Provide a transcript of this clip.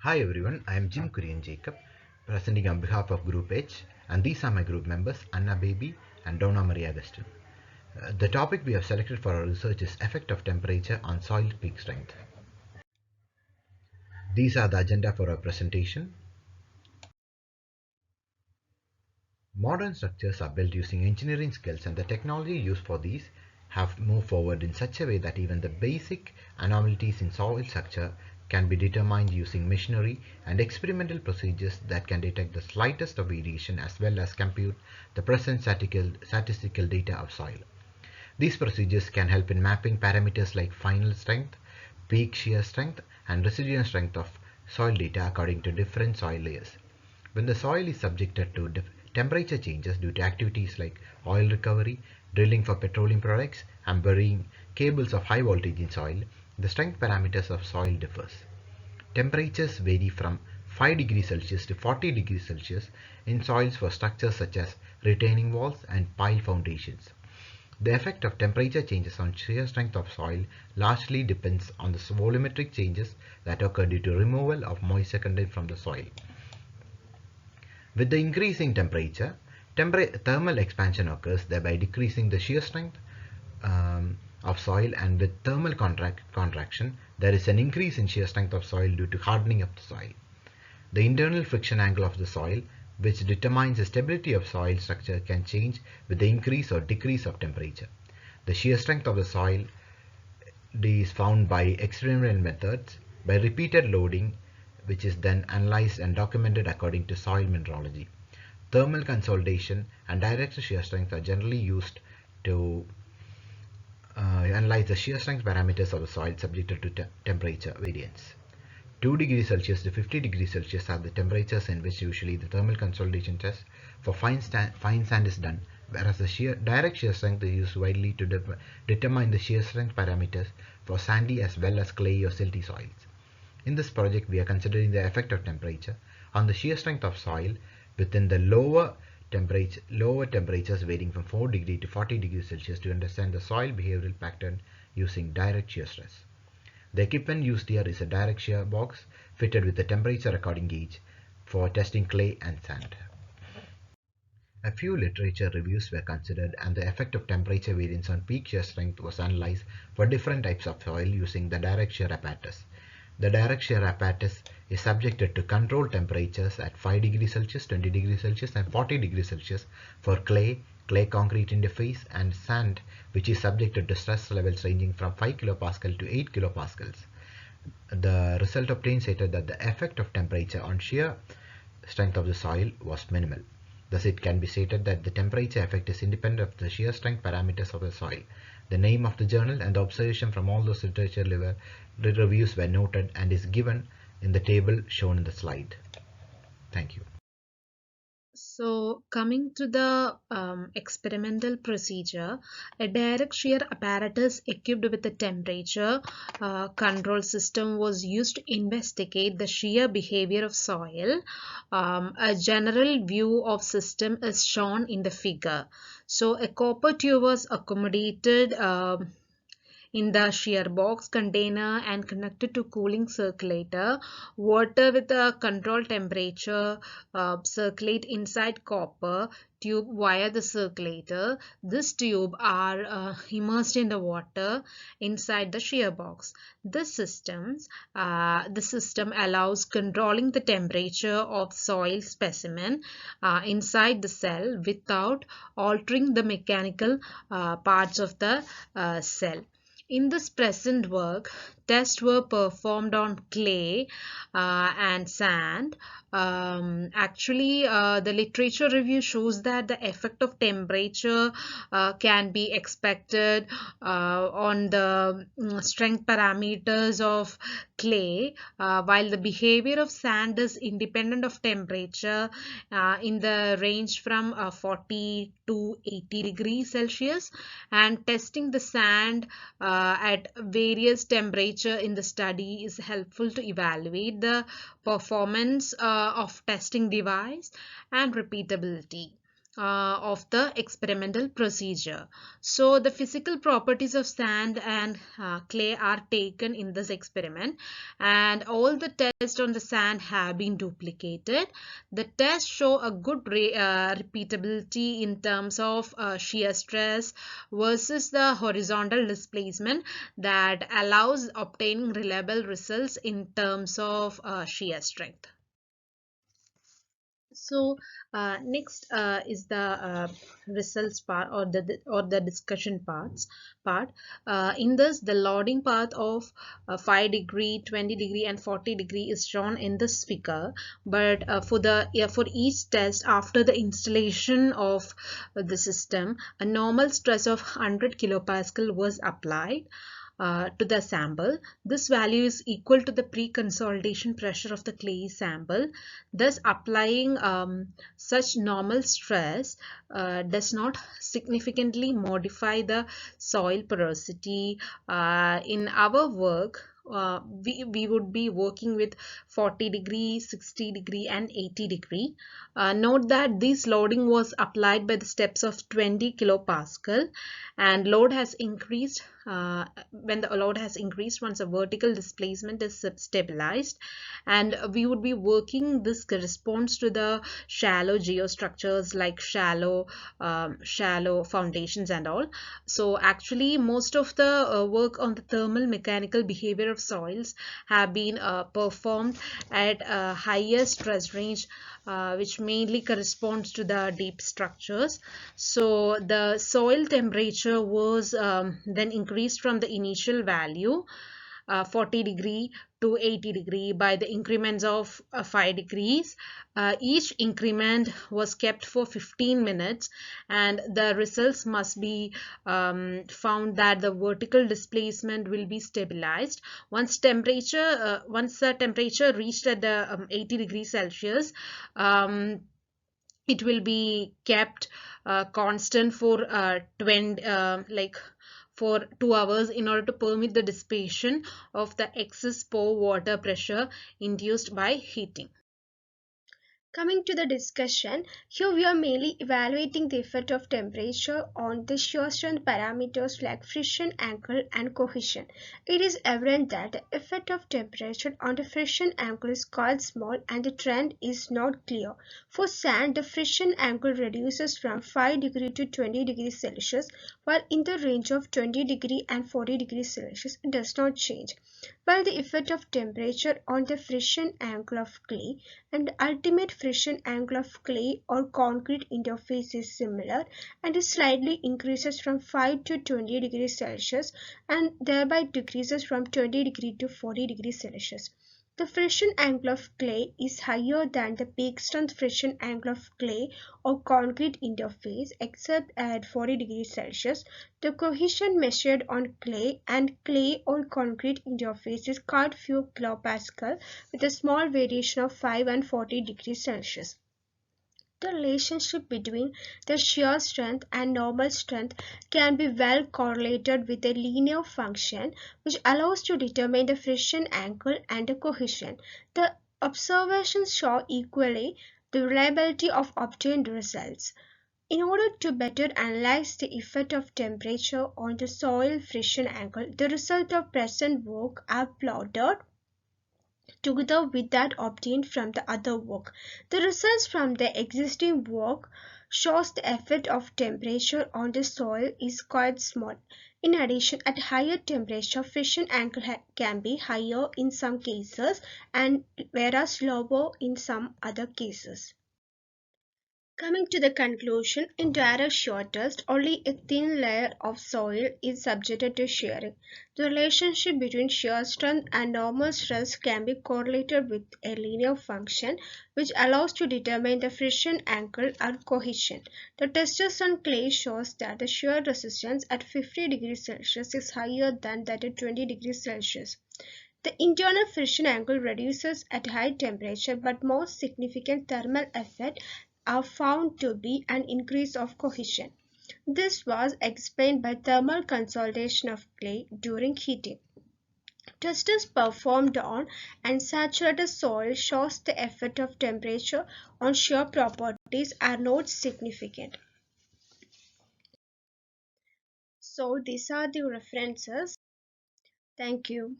Hi everyone, I am Jim Kurian Jacob, presenting on behalf of Group H, and these are my group members Anna Baby and Donna Maria Agustin. The topic we have selected for our research is effect of temperature on soil peak strength. These are the agenda for our presentation. Modern structures are built using engineering skills, and the technology used for these have moved forward in such a way that even the basic anomalies in soil structure can be determined using machinery and experimental procedures that can detect the slightest of variation as well as compute the present statistical data of soil. These procedures can help in mapping parameters like final strength, peak shear strength, and residual strength of soil data according to different soil layers. When the soil is subjected to temperature changes due to activities like oil recovery, drilling for petroleum products, and burying cables of high voltage in soil, the strength parameters of soil differs. Temperatures vary from 5 degrees Celsius to 40 degrees Celsius in soils for structures such as retaining walls and pile foundations. The effect of temperature changes on shear strength of soil largely depends on the volumetric changes that occur due to removal of moisture content from the soil. With the increasing temperature, thermal expansion occurs, thereby decreasing the shear strength of soil, and with thermal contraction, there is an increase in shear strength of soil due to hardening of the soil. The internal friction angle of the soil, which determines the stability of soil structure, can change with the increase or decrease of temperature. The shear strength of the soil is found by experimental methods by repeated loading, which is then analyzed and documented according to soil mineralogy. Thermal consolidation and direct shear strength are generally used to analyze the shear strength parameters of the soil subjected to temperature variance. 2 degrees Celsius to 50 degrees Celsius are the temperatures in which usually the thermal consolidation test for fine sand is done, whereas the direct shear strength is used widely to determine the shear strength parameters for sandy as well as clay or silty soils. In this project, we are considering the effect of temperature on the shear strength of soil within the lower temperatures varying from 4 degree to 40 degrees Celsius to understand the soil behavioral pattern using direct shear stress. The equipment used here is a direct shear box fitted with a temperature recording gauge for testing clay and sand. A few literature reviews were considered, and the effect of temperature variance on peak shear strength was analyzed for different types of soil using the direct shear apparatus. The direct shear apparatus is subjected to controlled temperatures at 5 degrees Celsius, 20 degrees Celsius, and 40 degrees Celsius for clay, clay concrete interface, and sand, which is subjected to stress levels ranging from 5 kilopascal to 8 kilopascals. The result obtained stated that the effect of temperature on shear strength of the soil was minimal. Thus, it can be stated that the temperature effect is independent of the shear strength parameters of the soil. The name of the journal and the observation from all those literature reviews were noted and is given in the table shown in the slide. Thank you. So, coming to the experimental procedure, a direct shear apparatus equipped with a temperature control system was used to investigate the shear behavior of soil. A general view of system is shown in the figure. So, a copper tube was accommodated in the shear box container and connected to cooling circulator. Water with a controlled temperature circulate inside copper tube via the circulator. This tube are immersed in the water inside the shear box. The system allows controlling the temperature of soil specimen inside the cell without altering the mechanical parts of the cell. In this present work, tests were performed on clay and sand. The literature review shows that the effect of temperature can be expected on the strength parameters of clay, while the behavior of sand is independent of temperature in the range from 40 to 80 degrees Celsius. And testing the sand at various temperature in the study is helpful to evaluate the performance of testing device and repeatability. of the experimental procedure. So the physical properties of sand and clay are taken in this experiment, and all the tests on the sand have been duplicated. The tests show a good repeatability in terms of shear stress versus the horizontal displacement that allows obtaining reliable results in terms of shear strength. So next is the results part, or the discussion part. In this, the loading path of 5 degree, 20 degree and 40 degree is shown in this figure. But for each test after the installation of the system, a normal stress of 100 kilopascal was applied to the sample. This value is equal to the pre-consolidation pressure of the clay sample. Thus, applying such normal stress does not significantly modify the soil porosity. In our work, we would be working with 40 degree, 60 degree and 80 degree. Note that this loading was applied by the steps of 20 kilopascal, and load has increased when the load has increased once a vertical displacement is stabilized, and we would be working. This corresponds to the shallow geostructures like shallow foundations and all. So actually most of the work on the thermal mechanical behavior of soils have been performed at a higher stress range, which mainly corresponds to the deep structures. So the soil temperature was then increased from the initial value 40 degree to 80 degree by the increments of 5 degrees. Each increment was kept for 15 minutes, and the results must be found that the vertical displacement will be stabilized once the temperature reached at the 80 degrees Celsius. It will be kept constant for 20 for 2 hours in order to permit the dissipation of the excess pore water pressure induced by heating. Coming to the discussion, here we are mainly evaluating the effect of temperature on the shear strength parameters like friction angle and cohesion. It is evident that the effect of temperature on the friction angle is quite small and the trend is not clear. For sand, the friction angle reduces from 5 degree to 20 degrees Celsius, while in the range of 20 degree and 40 degrees Celsius it does not change. While the effect of temperature on the friction angle of clay and the ultimate friction angle of clay or concrete interface is similar and it slightly increases from 5 to 20 degrees Celsius and thereby decreases from 20 degree to 40 degrees Celsius. The friction angle of clay is higher than the peak strength friction angle of clay or concrete interface except at 40 degrees Celsius. The cohesion measured on clay and clay or concrete interface is quite few kilopascal with a small variation of 5 and 40 degrees Celsius. The relationship between the shear strength and normal strength can be well correlated with a linear function which allows to determine the friction angle and the cohesion. The observations show equally the reliability of obtained results. In order to better analyze the effect of temperature on the soil friction angle, the result of present work are plotted together with that obtained from the other work. The results from the existing work shows the effect of temperature on the soil is quite small. In addition, at higher temperature, friction angle can be higher in some cases and whereas lower in some other cases. Coming to the conclusion, in direct shear test, only a thin layer of soil is subjected to shearing. The relationship between shear strength and normal stress can be correlated with a linear function which allows to determine the friction angle and cohesion. The testers on clay shows that the shear resistance at 50 degrees Celsius is higher than that at 20 degrees Celsius. The internal friction angle reduces at high temperature, but most significant thermal effect are found to be an increase of cohesion. This was explained by thermal consolidation of clay during heating. Tests performed on unsaturated soil shows the effect of temperature on shear properties are not significant. So these are the references. Thank you.